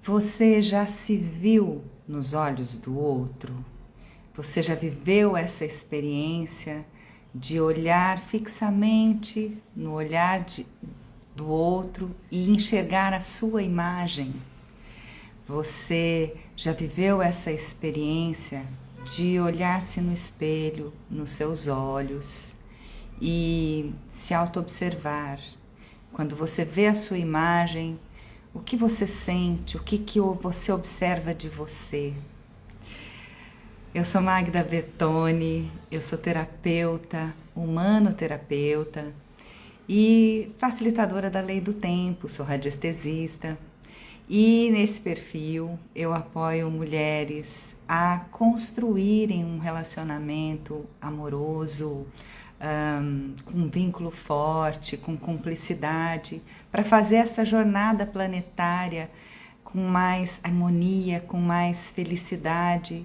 Você já se viu nos olhos do outro? Você já viveu essa experiência de olhar fixamente no olhar do outro e enxergar a sua imagem? Você já viveu essa experiência de olhar-se no espelho, nos seus olhos e se auto-observar? Quando você vê a sua imagem, o que você sente? O que você observa de você? Eu sou Magda Bertoni, eu sou terapeuta, humanoterapeuta e facilitadora da lei do tempo, sou radiestesista. E nesse perfil eu apoio mulheres a construírem um relacionamento amoroso, com um vínculo forte, com cumplicidade, para fazer essa jornada planetária com mais harmonia, com mais felicidade.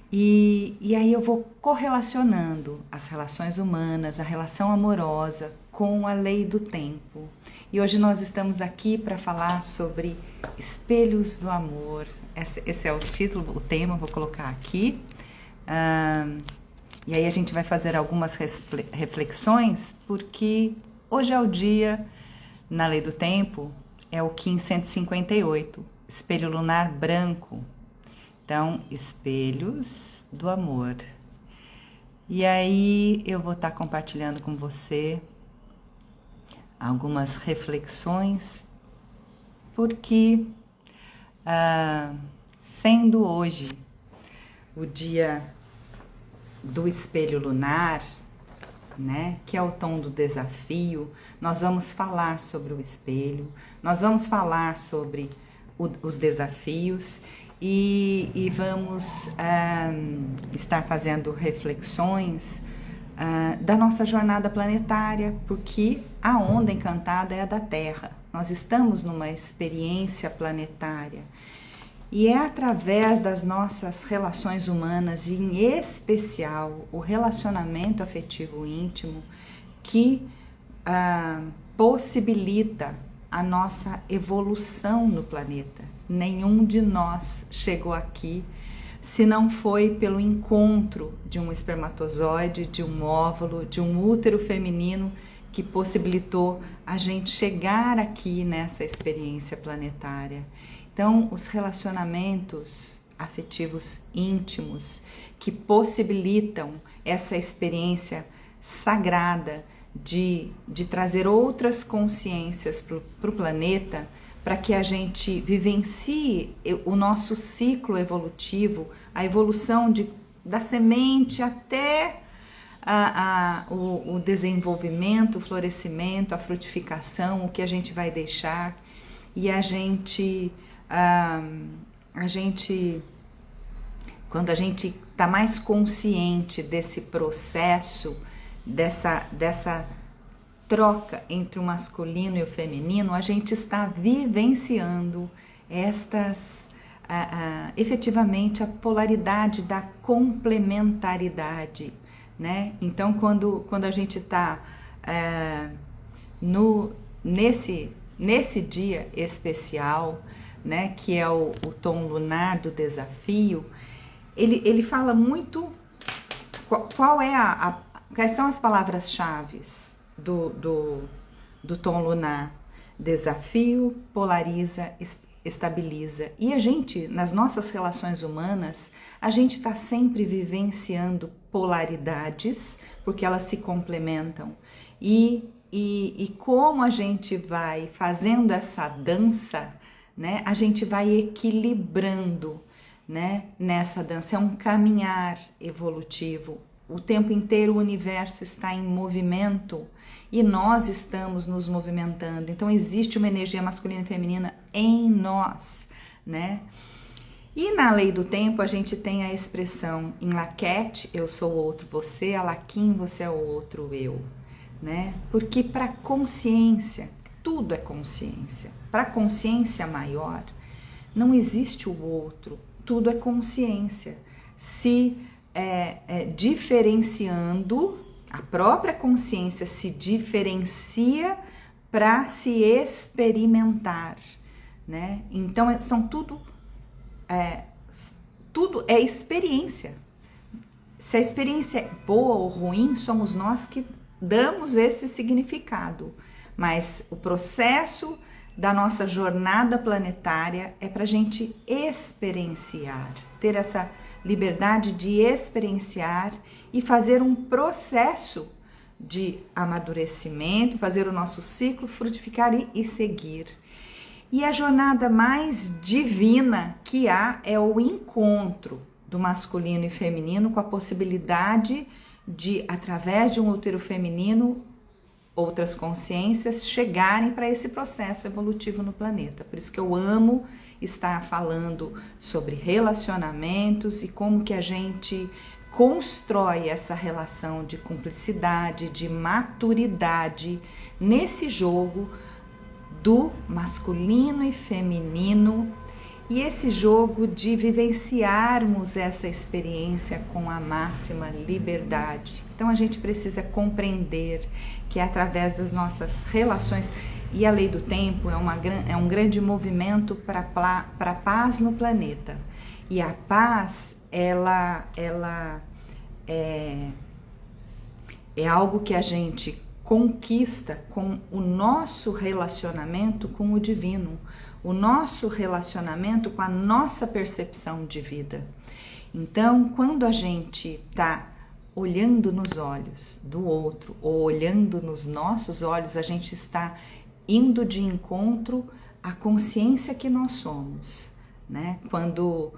E aí eu vou correlacionando as relações humanas, a relação amorosa com a lei do tempo. E hoje nós estamos aqui para falar sobre espelhos do amor. Esse é o título, o tema, vou colocar aqui. E aí a gente vai fazer algumas reflexões, porque hoje é o dia, na lei do tempo, é o Kim 158, espelho lunar branco. Então, espelhos do amor. E aí eu vou estar compartilhando com você algumas reflexões, porque sendo hoje o dia do espelho lunar, né, que é o tom do desafio, nós vamos falar sobre o espelho, nós vamos falar sobre os desafios e vamos estar fazendo reflexões da nossa jornada planetária, porque a onda encantada é a da Terra. Nós estamos numa experiência planetária e é através das nossas relações humanas, e em especial o relacionamento afetivo íntimo, que possibilita a nossa evolução no planeta. Nenhum de nós chegou aqui se não foi pelo encontro de um espermatozoide, de um óvulo, de um útero feminino que possibilitou a gente chegar aqui nessa experiência planetária. Então, os relacionamentos afetivos íntimos que possibilitam essa experiência sagrada de trazer outras consciências para o planeta, para que a gente vivencie o nosso ciclo evolutivo, a evolução da semente até o desenvolvimento, o florescimento, a frutificação, o que a gente vai deixar. E quando a gente está mais consciente desse processo, dessa troca entre o masculino e o feminino, a gente está vivenciando efetivamente a polaridade da complementaridade, né? Então, quando a gente está nesse dia especial, né, que é o tom lunar do desafio, ele fala muito quais são as palavras-chave do tom lunar: desafio, polariza, estabiliza. E a gente, nas nossas relações humanas, a gente está sempre vivenciando polaridades, porque elas se complementam. E como a gente vai fazendo essa dança, né, a gente vai equilibrando, né, nessa dança. É um caminhar evolutivo. O tempo inteiro o universo está em movimento e nós estamos nos movimentando. Então existe uma energia masculina e feminina em nós, né? E na lei do tempo a gente tem a expressão em Laquete, eu sou o outro você, a Laquim, você é o outro eu, né? Porque para consciência, tudo é consciência. Para consciência maior, não existe o outro, tudo é consciência. Se diferenciando, a própria consciência se diferencia para se experimentar, né? Então tudo é experiência. Se a experiência é boa ou ruim, somos nós que damos esse significado, mas o processo da nossa jornada planetária é para a gente experienciar, ter essa liberdade de experienciar e fazer um processo de amadurecimento, fazer o nosso ciclo frutificar e seguir. E a jornada mais divina que há é o encontro do masculino e feminino, com a possibilidade de, através de um útero feminino, outras consciências chegarem para esse processo evolutivo no planeta. Por isso que eu amo estar falando sobre relacionamentos e como que a gente constrói essa relação de cumplicidade, de maturidade nesse jogo do masculino e feminino, e esse jogo de vivenciarmos essa experiência com a máxima liberdade. Então a gente precisa compreender que é através das nossas relações, e a lei do tempo é um grande movimento para a paz no planeta. E a paz, ela é algo que a gente conquista com o nosso relacionamento com o divino, o nosso relacionamento com a nossa percepção de vida. Então, quando a gente está olhando nos olhos do outro ou olhando nos nossos olhos, a gente está indo de encontro à consciência que nós somos, né? Quando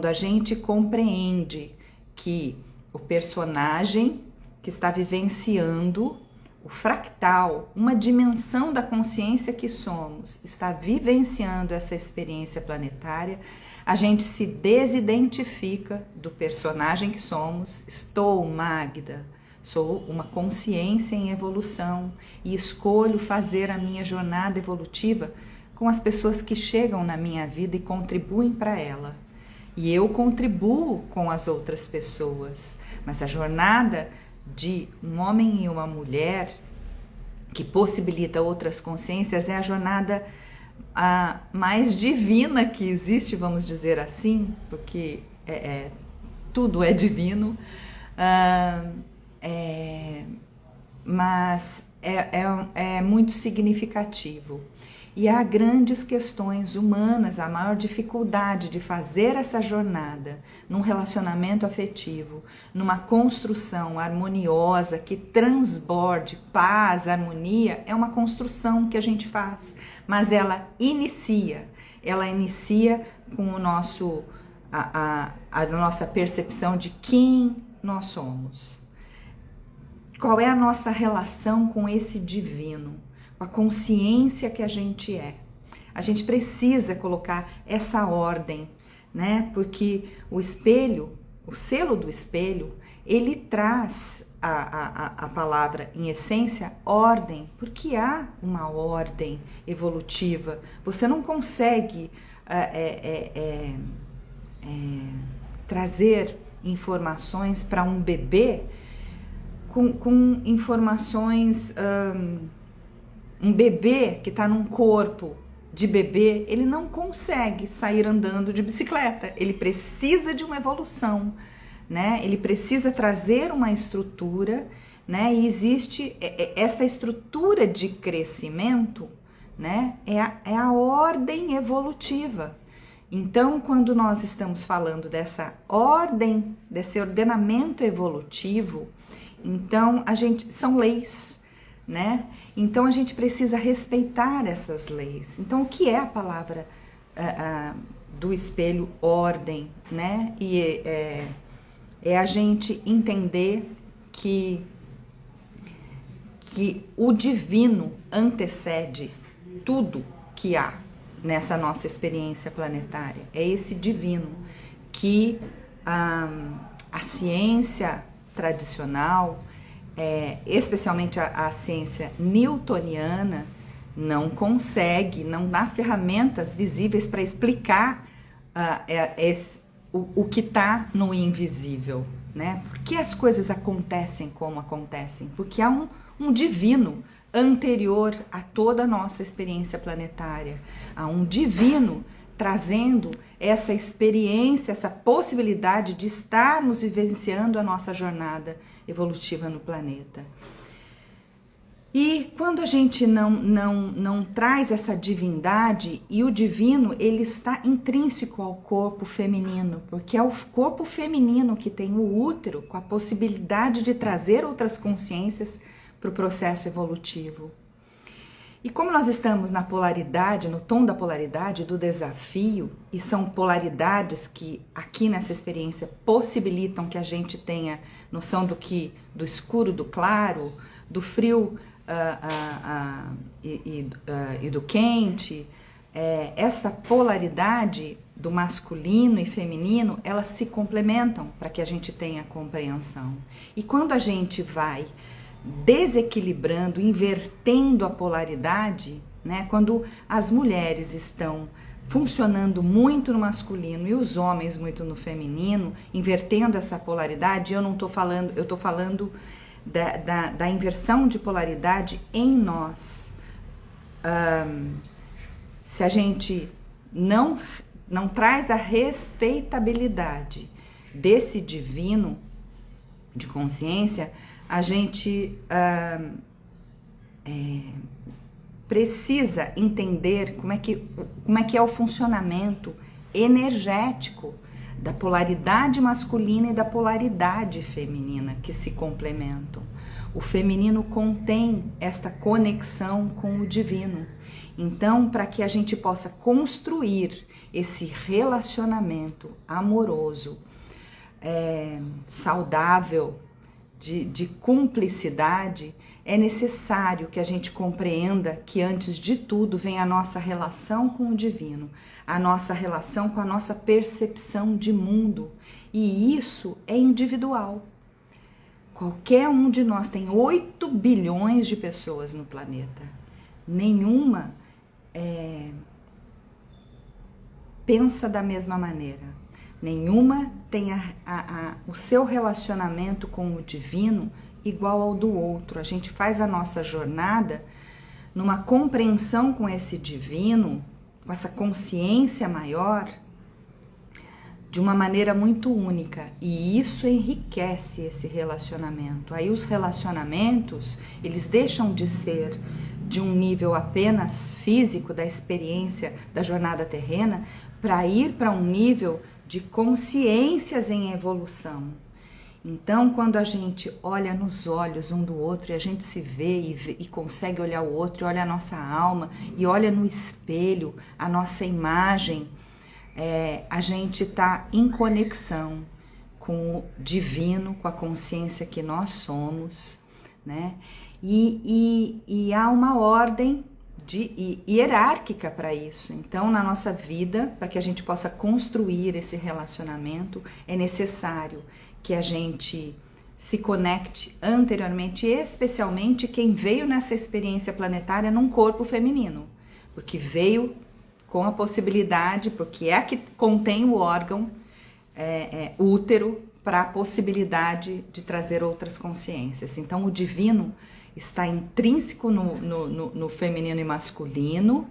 a gente compreende que o personagem que está vivenciando o fractal, uma dimensão da consciência que somos, está vivenciando essa experiência planetária, a gente se desidentifica do personagem que somos. Estou Magda, sou uma consciência em evolução e escolho fazer a minha jornada evolutiva com as pessoas que chegam na minha vida e contribuem para ela. E eu contribuo com as outras pessoas, mas a jornada de um homem e uma mulher que possibilita outras consciências é a jornada mais divina que existe, vamos dizer assim, porque tudo é divino, mas é muito significativo. E há grandes questões humanas, a maior dificuldade de fazer essa jornada num relacionamento afetivo, numa construção harmoniosa que transborde paz, harmonia, é uma construção que a gente faz, mas ela inicia com a nossa percepção de quem nós somos. Qual é a nossa relação com esse divino? A consciência que a gente é. A gente precisa colocar essa ordem, né? Porque o espelho, o selo do espelho, ele traz a palavra, em essência, ordem, porque há uma ordem evolutiva. Você não consegue trazer informações para um bebê com informações... Um bebê que está num corpo de bebê, ele não consegue sair andando de bicicleta, ele precisa de uma evolução, né? Ele precisa trazer uma estrutura, né? E existe essa estrutura de crescimento, né? É a ordem evolutiva. Então, quando nós estamos falando dessa ordem, desse ordenamento evolutivo, então são leis, né? Então a gente precisa respeitar essas leis. Então o que é a palavra do espelho ordem, né? E é a gente entender que o divino antecede tudo que há nessa nossa experiência planetária. É esse divino que a ciência tradicional, especialmente a ciência newtoniana, não consegue, não dá ferramentas visíveis para explicar o que está no invisível, né? Por que as coisas acontecem como acontecem? Porque há um divino anterior a toda a nossa experiência planetária, a um divino trazendo essa experiência, essa possibilidade de estarmos vivenciando a nossa jornada evolutiva no planeta. E quando a gente não traz essa divindade, e o divino ele está intrínseco ao corpo feminino, porque é o corpo feminino que tem o útero com a possibilidade de trazer outras consciências para o processo evolutivo. E como nós estamos na polaridade, no tom da polaridade, do desafio, e são polaridades que aqui nessa experiência possibilitam que a gente tenha noção do escuro, do claro, do frio e do quente, essa polaridade do masculino e feminino, elas se complementam para que a gente tenha compreensão. E quando a gente vai desequilibrando, invertendo a polaridade, né? Quando as mulheres estão funcionando muito no masculino e os homens muito no feminino, invertendo essa polaridade, eu estou falando da inversão de polaridade em nós. Se a gente não traz a respeitabilidade desse divino de consciência, a gente precisa entender como é que é o funcionamento energético da polaridade masculina e da polaridade feminina que se complementam. O feminino contém esta conexão com o divino. Então, para que a gente possa construir esse relacionamento amoroso, saudável, de cumplicidade, é necessário que a gente compreenda que antes de tudo vem a nossa relação com o divino, a nossa relação com a nossa percepção de mundo, e isso é individual. Qualquer um de nós, tem 8 bilhões de pessoas no planeta, nenhuma pensa da mesma maneira. Nenhuma tem o seu relacionamento com o divino igual ao do outro. A gente faz a nossa jornada numa compreensão com esse divino, com essa consciência maior, de uma maneira muito única. E isso enriquece esse relacionamento. Aí os relacionamentos, eles deixam de ser de um nível apenas físico, da experiência da jornada terrena, para ir para um nível de consciências em evolução. Então, quando a gente olha nos olhos um do outro e a gente se vê e consegue olhar o outro, e olha a nossa alma e olha no espelho a nossa imagem, a gente está em conexão com o divino, com a consciência que nós somos, né? E há uma ordem hierárquica para isso. Então, na nossa vida, para que a gente possa construir esse relacionamento, é necessário que a gente se conecte anteriormente, especialmente quem veio nessa experiência planetária num corpo feminino, porque veio com a possibilidade, porque é a que contém o órgão útero, para a possibilidade de trazer outras consciências. Então, o divino está intrínseco no feminino e masculino,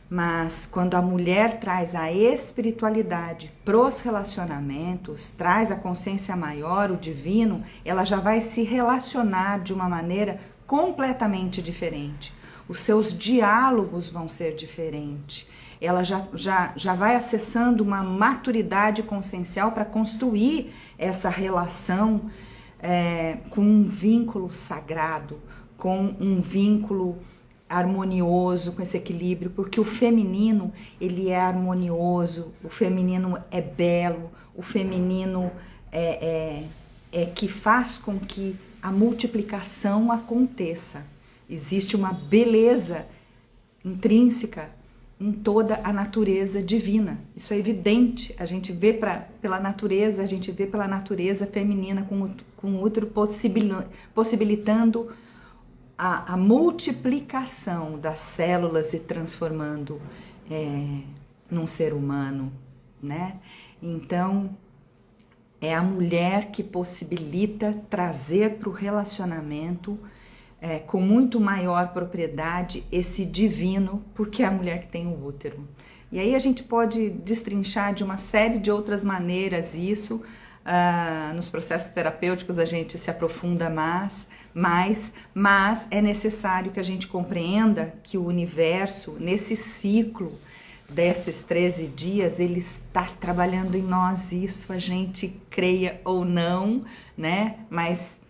mas quando a mulher traz a espiritualidade pros relacionamentos, traz a consciência maior, o divino, ela já vai se relacionar de uma maneira completamente diferente. Os seus diálogos vão ser diferentes. Ela já vai acessando uma maturidade consciencial para construir essa relação com um vínculo sagrado, com um vínculo harmonioso, com esse equilíbrio, porque o feminino, ele é harmonioso, o feminino é belo, o feminino é que faz com que a multiplicação aconteça. Existe uma beleza intrínseca em toda a natureza divina. Isso é evidente, a gente vê pela natureza, feminina com o útero possibilitando a multiplicação das células e transformando num ser humano, né? Então, é a mulher que possibilita trazer para o relacionamento com muito maior propriedade esse divino, porque é a mulher que tem o útero. E aí a gente pode destrinchar de uma série de outras maneiras isso. Nos processos terapêuticos a gente se aprofunda mais, mas é necessário que a gente compreenda que o universo, nesse ciclo desses 13 dias, ele está trabalhando em nós, isso a gente creia ou não, né? Mas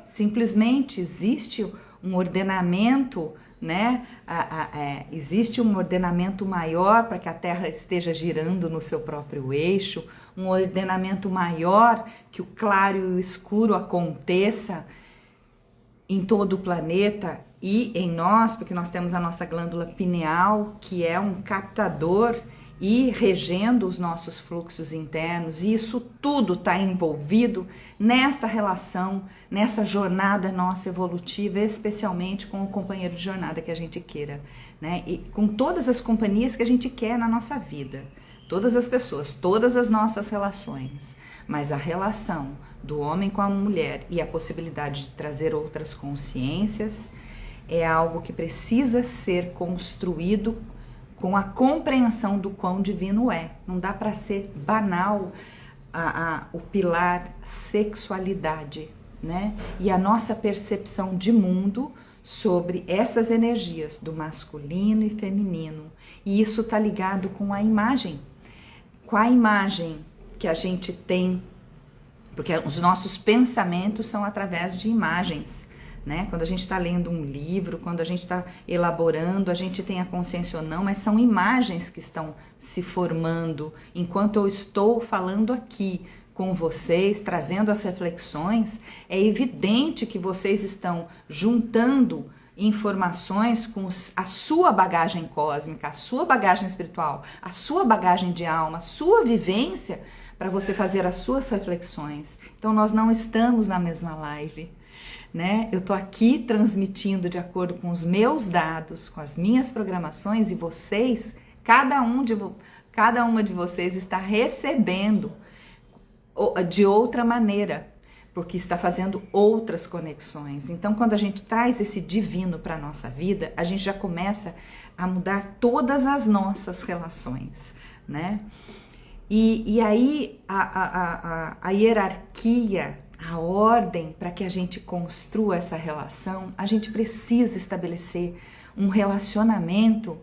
simplesmente existe um ordenamento, né? Existe um ordenamento maior para que a Terra esteja girando no seu próprio eixo, um ordenamento maior que o claro e o escuro aconteça em todo o planeta e em nós, porque nós temos a nossa glândula pineal, que é um captador e regendo os nossos fluxos internos, e isso tudo está envolvido nesta relação, nessa jornada nossa evolutiva, especialmente com o companheiro de jornada que a gente queira, né? E com todas as companhias que a gente quer na nossa vida, todas as pessoas, todas as nossas relações, mas a relação do homem com a mulher e a possibilidade de trazer outras consciências é algo que precisa ser construído com a compreensão do quão divino é. Não dá para ser banal o pilar sexualidade, né? E a nossa percepção de mundo sobre essas energias do masculino e feminino. E isso está ligado com a imagem que a gente tem, porque os nossos pensamentos são através de imagens, né? Quando a gente está lendo um livro, quando a gente está elaborando, a gente tem a consciência ou não, mas são imagens que estão se formando enquanto eu estou falando aqui com vocês, trazendo as reflexões. É evidente que vocês estão juntando informações com a sua bagagem cósmica, a sua bagagem espiritual, a sua bagagem de alma, a sua vivência para você fazer as suas reflexões. Então nós não estamos na mesma live, né? Eu tô aqui transmitindo de acordo com os meus dados, com as minhas programações, e vocês, cada uma de vocês está recebendo de outra maneira, porque está fazendo outras conexões. Então, quando a gente traz esse divino para a nossa vida, a gente já começa a mudar todas as nossas relações, né? E aí a hierarquia, a ordem para que a gente construa essa relação, a gente precisa estabelecer um relacionamento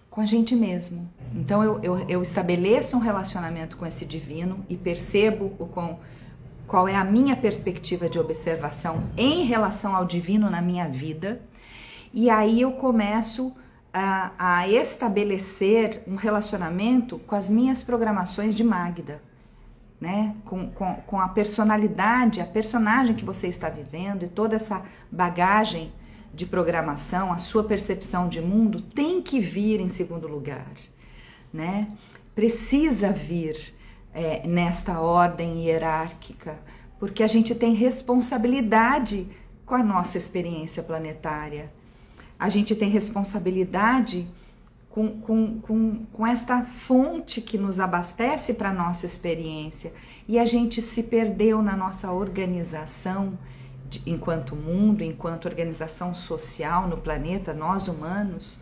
com a gente mesmo. Então eu estabeleço um relacionamento com esse divino e percebo qual é a minha perspectiva de observação em relação ao divino na minha vida, e aí eu começo a estabelecer um relacionamento com as minhas programações de Magda, né? Com a personalidade, a personagem que você está vivendo, e toda essa bagagem de programação, a sua percepção de mundo tem que vir em segundo lugar, né? Precisa vir nesta ordem hierárquica, porque a gente tem responsabilidade com a nossa experiência planetária. A gente tem responsabilidade com esta fonte que nos abastece para a nossa experiência, e a gente se perdeu na nossa organização enquanto mundo, enquanto organização social no planeta, nós humanos.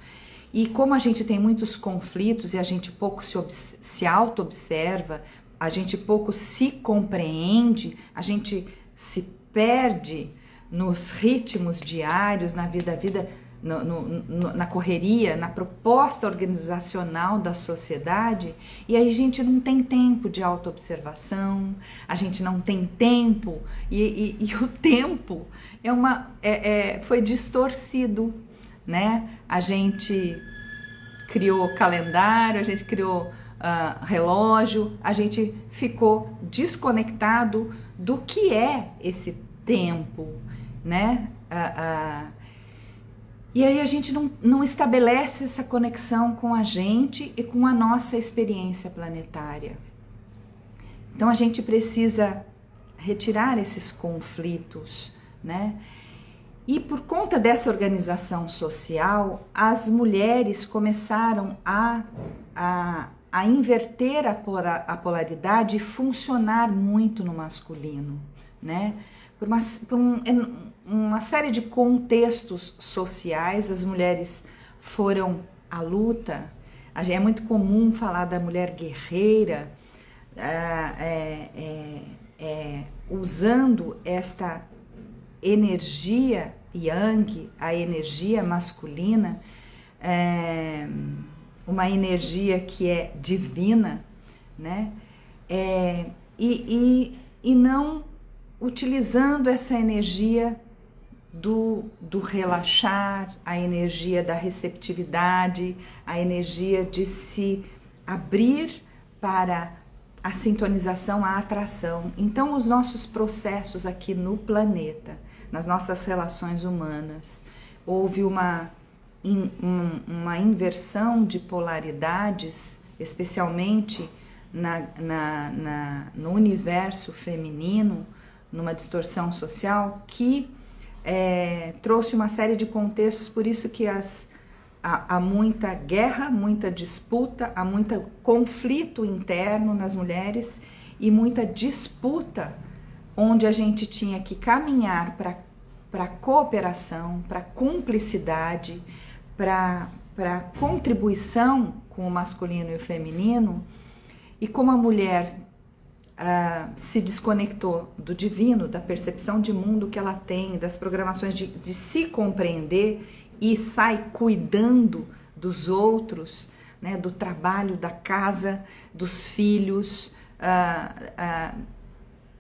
E como a gente tem muitos conflitos e a gente pouco se auto-observa, a gente pouco se compreende, a gente se perde nos ritmos diários, na vida, na correria, na proposta organizacional da sociedade, e aí a gente não tem tempo de autoobservação, a gente não tem tempo, e o tempo foi distorcido, né? A gente criou calendário, a gente criou relógio, a gente ficou desconectado do que é esse tempo, né? E aí a gente não estabelece essa conexão com a gente e com a nossa experiência planetária. Então a gente precisa retirar esses conflitos, né? E por conta dessa organização social, as mulheres começaram a inverter a polaridade e funcionar muito no masculino, né? uma série de contextos sociais. As mulheres foram à luta. É muito comum falar da mulher guerreira, usando esta energia yang, a energia masculina, uma energia que é divina, né? E não utilizando essa energia do relaxar, a energia da receptividade, a energia de se abrir para a sintonização, a atração. Então, os nossos processos aqui no planeta, nas nossas relações humanas, houve uma inversão de polaridades, especialmente no universo feminino, numa distorção social que trouxe uma série de contextos. Por isso que há muita guerra, muita disputa, há muito conflito interno nas mulheres e muita disputa, onde a gente tinha que caminhar para cooperação, para cumplicidade, para contribuição com o masculino e o feminino. E como a mulher se desconectou do divino, da percepção de mundo que ela tem, das programações de se compreender, e sai cuidando dos outros, né, do trabalho, da casa, dos filhos,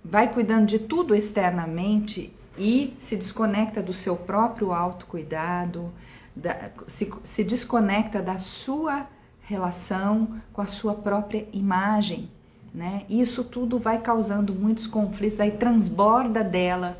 vai cuidando de tudo externamente e se desconecta do seu próprio autocuidado, se desconecta da sua relação com a sua própria imagem, né? Isso tudo vai causando muitos conflitos, aí transborda dela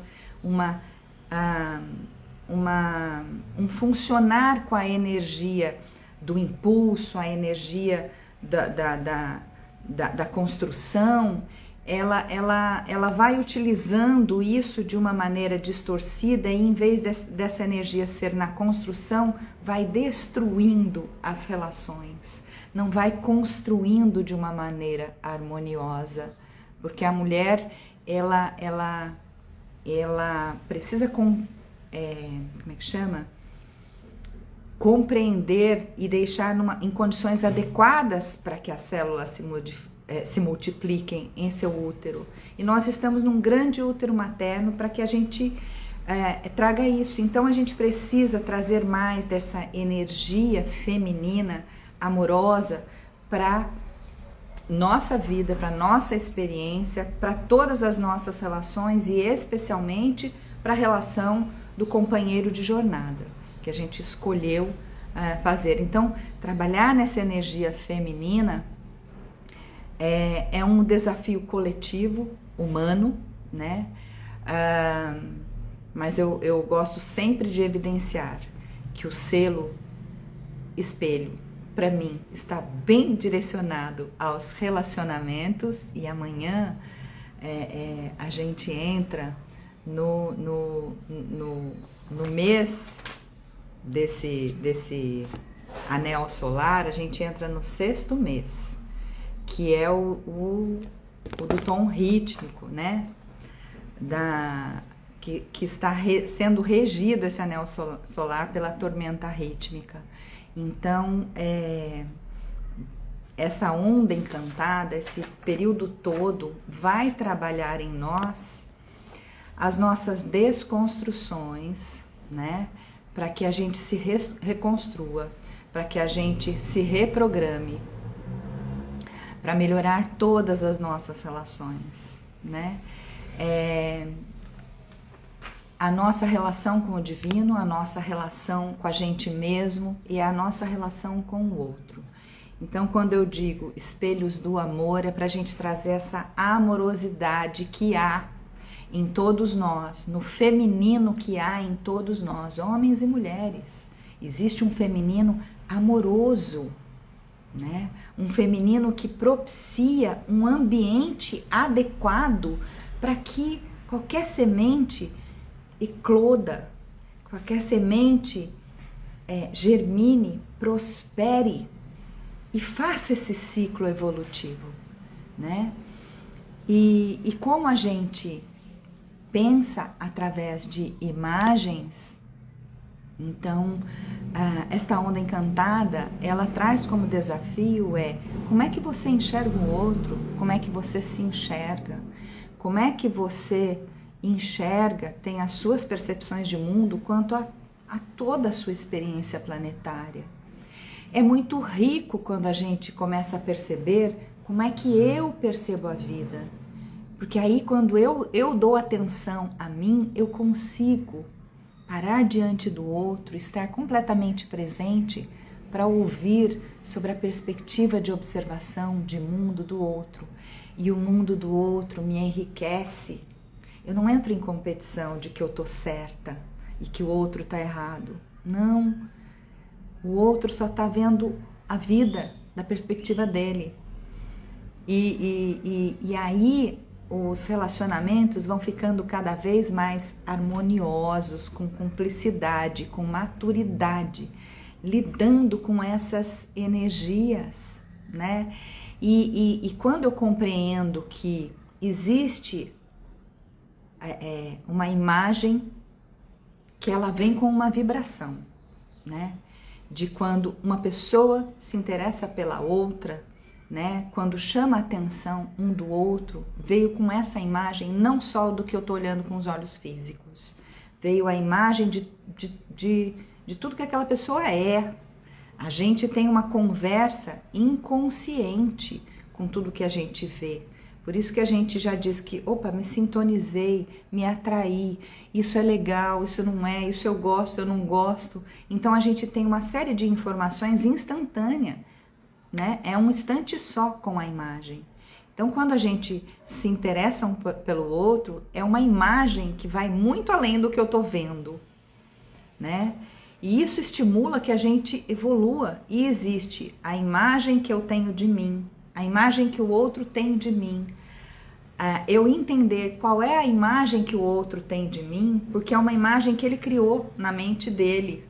um funcionar com a energia do impulso, a energia da construção. Ela vai utilizando isso de uma maneira distorcida e, em vez dessa energia ser na construção, vai destruindo as relações, não vai construindo de uma maneira harmoniosa, porque a mulher ela precisa compreender e deixar em condições adequadas para que as células se multipliquem em seu útero. E nós estamos num grande útero materno para que a gente traga isso. Então a gente precisa trazer mais dessa energia feminina, amorosa, para nossa vida, para nossa experiência, para todas as nossas relações e especialmente para a relação do companheiro de jornada que a gente escolheu fazer. Então, trabalhar nessa energia feminina é um desafio coletivo, humano, né? Mas eu gosto sempre de evidenciar que o selo espelho, para mim, está bem direcionado aos relacionamentos, e amanhã a gente entra no mês desse anel solar, a gente entra no 6º mês, que é o do tom rítmico, né? Que está sendo regido esse anel solar pela tormenta rítmica. Então, essa onda encantada, esse período todo, vai trabalhar em nós as nossas desconstruções, né? Para que a gente se reconstrua, para que a gente se reprograme, para melhorar todas as nossas relações, né? A nossa relação com o divino, a nossa relação com a gente mesmo e a nossa relação com o outro. Então, quando eu digo espelhos do amor, é para a gente trazer essa amorosidade que há em todos nós, no feminino que há em todos nós, homens e mulheres. Existe um feminino amoroso, né? Um feminino que propicia um ambiente adequado para que qualquer semente ecloda, qualquer semente germine, prospere e faça esse ciclo evolutivo, né? E como a gente pensa através de imagens, então esta onda encantada, ela traz como desafio como é que você enxerga o outro, como é que você se enxerga, como é que você enxerga, tem as suas percepções de mundo quanto a toda a sua experiência planetária. É muito rico quando a gente começa a perceber como é que eu percebo a vida, porque aí quando eu dou atenção a mim, eu consigo parar diante do outro, estar completamente presente para ouvir sobre a perspectiva de observação de mundo do outro. E o mundo do outro me enriquece. Eu não entro em competição de que eu estou certa e que o outro está errado. Não, o outro só está vendo a vida da perspectiva dele. E aí os relacionamentos vão ficando cada vez mais harmoniosos, com cumplicidade, com maturidade, lidando com essas energias, né? E quando eu compreendo que existe uma imagem que ela vem com uma vibração, né? De quando uma pessoa se interessa pela outra, né? Quando chama a atenção um do outro, veio com essa imagem não só do que eu estou olhando com os olhos físicos, veio a imagem de tudo que aquela pessoa é. A gente tem uma conversa inconsciente com tudo que a gente vê. Por isso que a gente já diz que, opa, me sintonizei, me atraí, isso é legal, isso não é, isso eu gosto, eu não gosto. Então a gente tem uma série de informações instantâneas, né? É um instante só com a imagem. Então quando a gente se interessa pelo outro, é uma imagem que vai muito além do que eu tô vendo, né? E isso estimula que a gente evolua. E existe a imagem que eu tenho de mim, a imagem que o outro tem de mim. Eu entender qual é a imagem que o outro tem de mim, porque é uma imagem que ele criou na mente dele.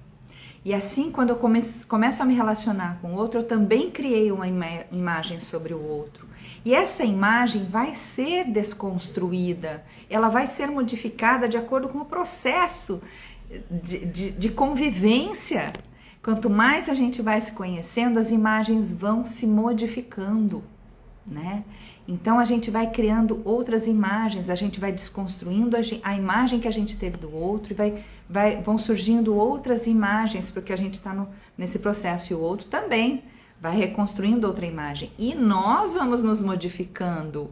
E assim, quando eu começo a me relacionar com o outro, eu também criei uma imagem sobre o outro. E essa imagem vai ser desconstruída, ela vai ser modificada de acordo com o processo de convivência. Quanto mais a gente vai se conhecendo, as imagens vão se modificando, né? Então a gente vai criando outras imagens, a gente vai desconstruindo a imagem que a gente teve do outro e vão surgindo outras imagens, porque a gente está nesse processo e o outro também vai reconstruindo outra imagem. E nós vamos nos modificando,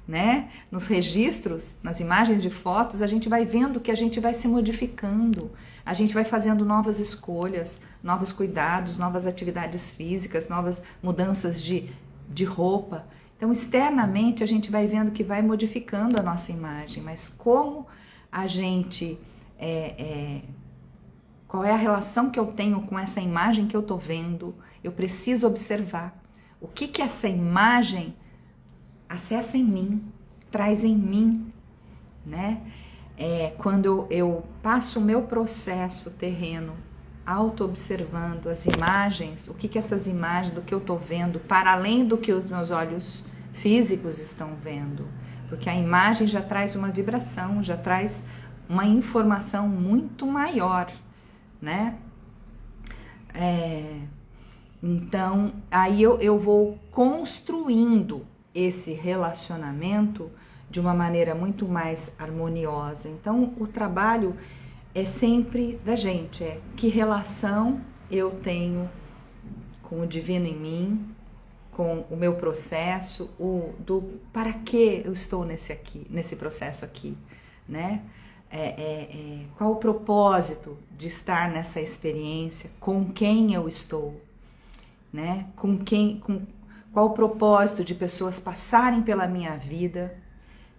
né? Nos registros, nas imagens de fotos, a gente vai vendo que a gente vai se modificando, a gente vai fazendo novas escolhas, novos cuidados, novas atividades físicas, novas mudanças de roupa. Então, externamente, a gente vai vendo que vai modificando a nossa imagem, mas como a gente... qual é a relação que eu tenho com essa imagem que eu tô vendo? Eu preciso observar o que essa imagem acessa em mim, traz em mim, né? Quando eu passo o meu processo terreno, auto-observando as imagens, o que essas imagens do que eu tô vendo, para além do que os meus olhos físicos estão vendo, porque a imagem já traz uma vibração, já traz uma informação muito maior, né? Então, aí eu vou construindo esse relacionamento de uma maneira muito mais harmoniosa. Então, o trabalho é sempre da gente, que relação eu tenho com o divino em mim, com o meu processo, para que eu estou nesse processo aqui, né? Qual o propósito de estar nessa experiência, com quem eu estou, né? Qual o propósito de pessoas passarem pela minha vida,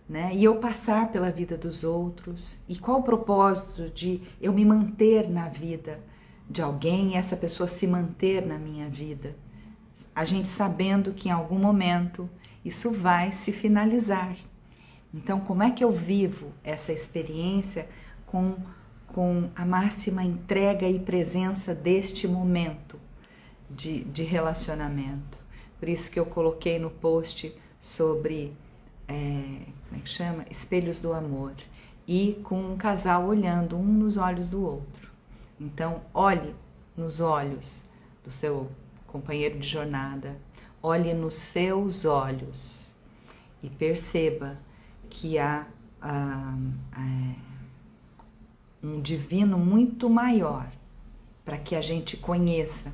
né? E eu passar pela vida dos outros, e qual o propósito de eu me manter na vida de alguém e essa pessoa se manter na minha vida, a gente sabendo que em algum momento isso vai se finalizar. Então, como é que eu vivo essa experiência com a máxima entrega e presença deste momento de relacionamento? Por isso que eu coloquei no post sobre, como é que chama? Espelhos do amor. e com um casal olhando um nos olhos do outro. Então, olhe nos olhos do seu companheiro de jornada, olhe nos seus olhos e perceba que há um divino muito maior para que a gente conheça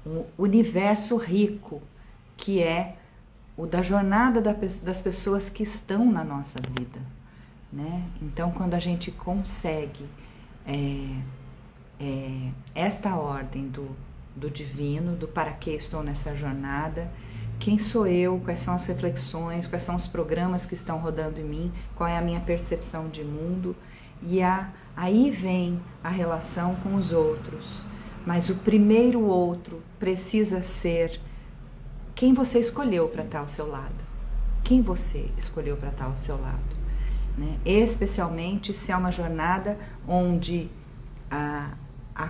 um universo rico que é o da jornada das pessoas que estão na nossa vida, né? Então, quando a gente consegue esta ordem do divino, do para que estou nessa jornada, quem sou eu, quais são as reflexões, quais são os programas que estão rodando em mim, qual é a minha percepção de mundo, e aí vem a relação com os outros. Mas o primeiro outro precisa ser quem você escolheu para estar ao seu lado. Quem você escolheu para estar ao seu lado, né? Especialmente se é uma jornada onde a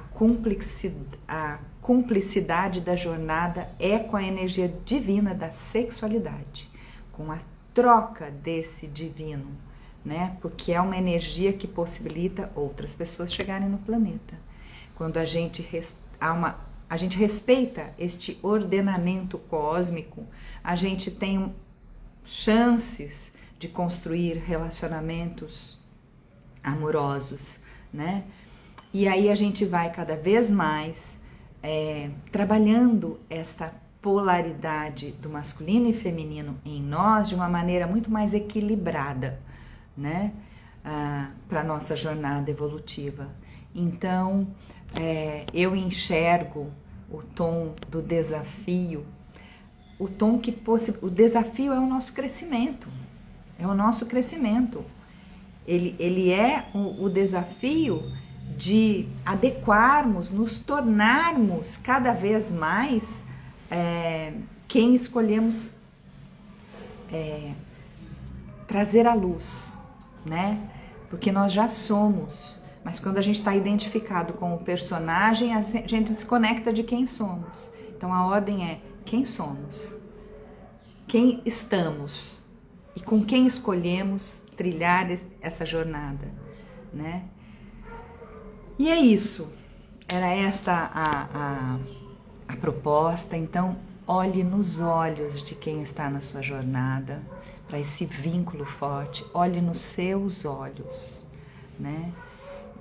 cumplicidade da jornada é com a energia divina da sexualidade, com a troca desse divino, né? Porque é uma energia que possibilita outras pessoas chegarem no planeta. Quando a gente respeita este ordenamento cósmico, a gente tem chances de construir relacionamentos amorosos, né? E aí a gente vai cada vez mais trabalhando esta polaridade do masculino e feminino em nós de uma maneira muito mais equilibrada, né? Para a nossa jornada evolutiva. Então, eu enxergo o tom do desafio, o desafio é o nosso crescimento, Ele é o desafio de adequarmos, nos tornarmos cada vez mais quem escolhemos trazer à luz, né? Porque nós já somos. Mas quando a gente está identificado com o personagem, a gente desconecta de quem somos. Então a ordem é quem somos, quem estamos e com quem escolhemos trilhar essa jornada, né? E é isso, era esta a proposta. Então olhe nos olhos de quem está na sua jornada, para esse vínculo forte, olhe nos seus olhos, né?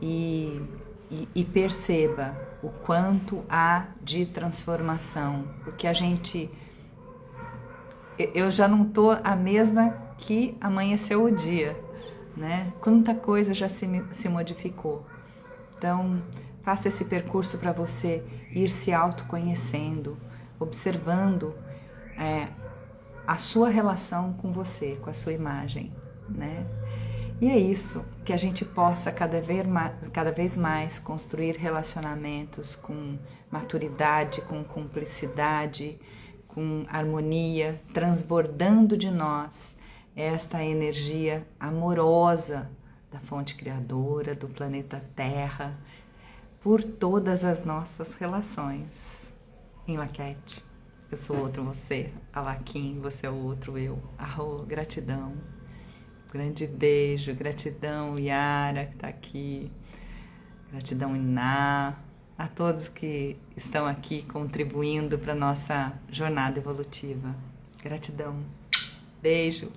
E perceba o quanto há de transformação, porque eu já não tô a mesma que amanheceu o dia, né? Quanta coisa já se modificou. Então, faça esse percurso para você ir se autoconhecendo, observando a sua relação com você, com a sua imagem, né? E é isso, que a gente possa cada vez mais construir relacionamentos com maturidade, com cumplicidade, com harmonia, transbordando de nós esta energia amorosa da fonte criadora, do planeta Terra, por todas as nossas relações. Em Laquete, eu sou outro você, a Laquim, você é o outro eu. Arro, gratidão. Grande beijo, gratidão Yara que está aqui, gratidão Iná, a todos que estão aqui contribuindo para a nossa jornada evolutiva. Gratidão, beijo.